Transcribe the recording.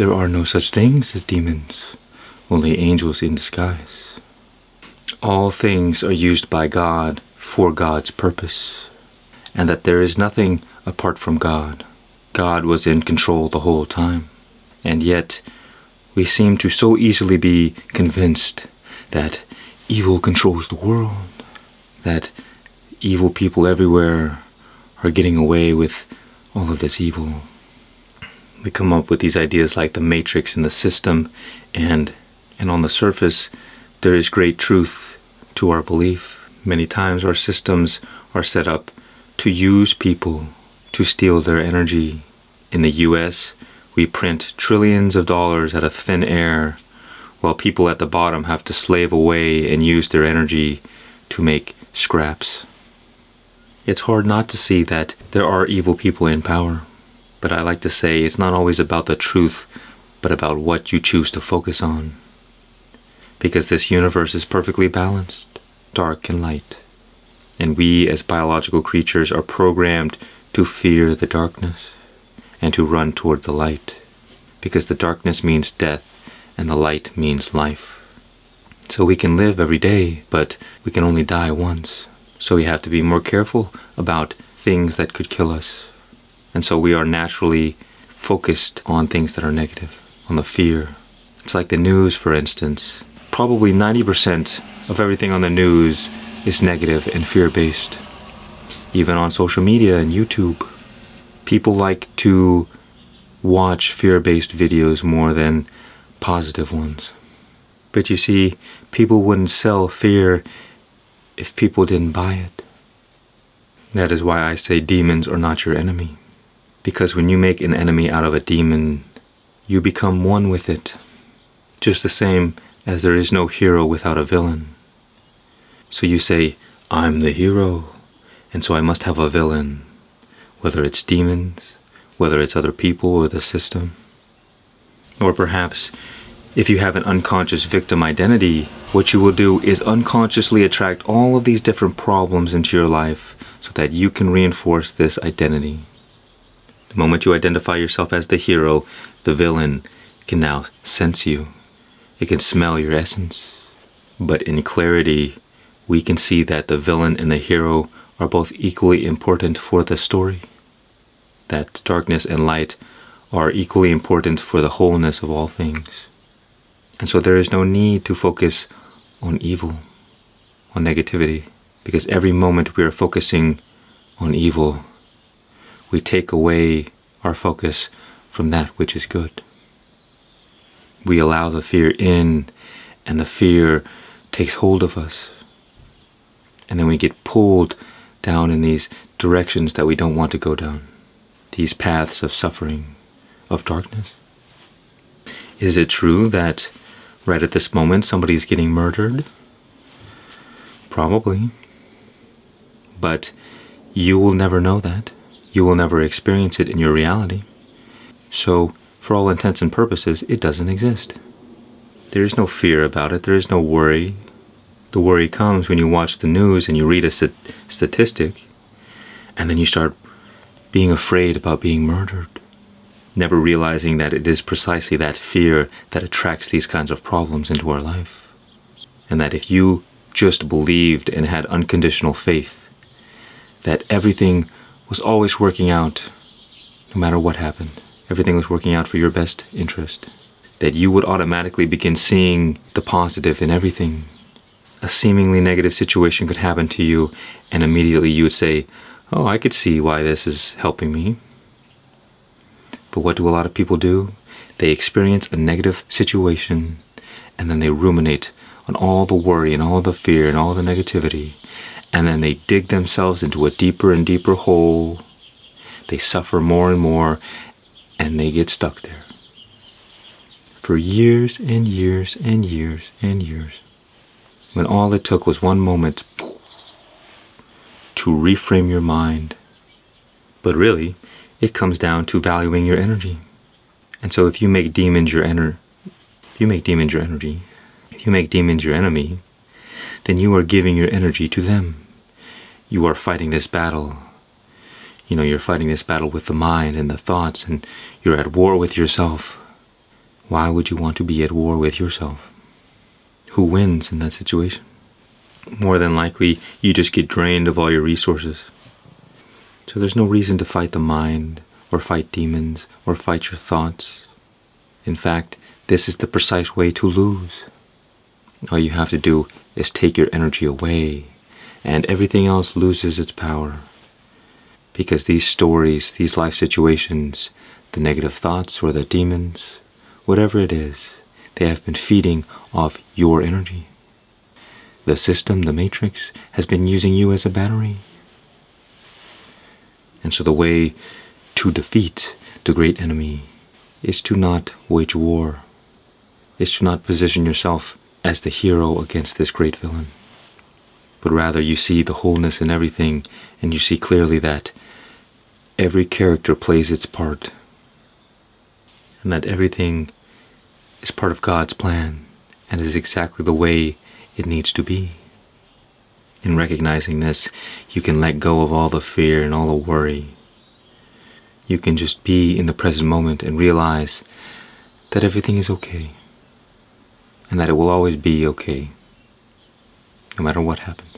There are no such things as demons, only angels in disguise. All things are used by God for God's purpose, and that there is nothing apart from God. God was in control the whole time, and yet we seem to so easily be convinced that evil controls the world, that evil people everywhere are getting away with all of this evil. We come up with these ideas like the matrix and the system, and on the surface there is great truth to our belief. Many times our systems are set up to use people to steal their energy. In the US, we print trillions of dollars out of thin air, while people at the bottom have to slave away and use their energy to make scraps. It's hard not to see that there are evil people in power, but I like to say it's not always about the truth, but about what you choose to focus on. Because this universe is perfectly balanced, dark and light, and we as biological creatures are programmed to fear the darkness and to run toward the light, because the darkness means death and the light means life. So we can live every day, but we can only die once. So we have to be more careful about things that could kill us. And so we are naturally focused on things that are negative, on the fear. It's like the news, for instance. Probably 90% of everything on the news is negative and fear-based. Even on social media and YouTube, people like to watch fear-based videos more than positive ones. But you see, people wouldn't sell fear if people didn't buy it. That is why I say demons are not your enemy. Because when you make an enemy out of a demon, you become one with it. Just the same as there is no hero without a villain. So you say, I'm the hero, and so I must have a villain, whether it's demons, whether it's other people or the system. Or perhaps, if you have an unconscious victim identity, what you will do is unconsciously attract all of these different problems into your life so that you can reinforce this identity. The moment you identify yourself as the hero, the villain can now sense you. It can smell your essence. But in clarity, we can see that the villain and the hero are both equally important for the story. That darkness and light are equally important for the wholeness of all things. And so there is no need to focus on evil, on negativity, because every moment we are focusing on evil, we take away our focus from that which is good. We allow the fear in, and the fear takes hold of us. And then we get pulled down in these directions that we don't want to go down, these paths of suffering, of darkness. Is it true that right at this moment somebody is getting murdered? Probably. But you will never know that. You will never experience it in your reality. So, for all intents and purposes, it doesn't exist. There is no fear about it. There is no worry. The worry comes when you watch the news and you read a statistic, and then you start being afraid about being murdered, never realizing that it is precisely that fear that attracts these kinds of problems into our life. And that if you just believed and had unconditional faith that everything was always working out, no matter what happened, everything was working out for your best interest, that you would automatically begin seeing the positive in everything. A seemingly negative situation could happen to you, and immediately you would say, oh, I could see why this is helping me. But what do a lot of people do? They experience a negative situation, and then they ruminate on all the worry and all the fear and all the negativity, and then they dig themselves into a deeper and deeper hole. They suffer more and more, and they get stuck there for years and years and years and years, when all it took was one moment to reframe your mind. But really, it comes down to valuing your energy. And so if you make demons your energy, if you make demons your enemy, then you are giving your energy to them. You are fighting this battle. You're fighting this battle with the mind and the thoughts, and you're at war with yourself. Why would you want to be at war with yourself? Who wins in that situation? More than likely, you just get drained of all your resources. So there's no reason to fight the mind, or fight demons, or fight your thoughts. In fact, this is the precise way to lose. All you have to do is take your energy away, and everything else loses its power. Because these stories, these life situations, the negative thoughts or the demons, whatever it is, they have been feeding off your energy. The system, the matrix, has been using you as a battery. And so the way to defeat the great enemy is to not wage war, is to not position yourself as the hero against this great villain. But rather you see the wholeness in everything, and you see clearly that every character plays its part, and that everything is part of God's plan and is exactly the way it needs to be. In recognizing this, you can let go of all the fear and all the worry. You can just be in the present moment and realize that everything is okay, and that it will always be okay, no matter what happens.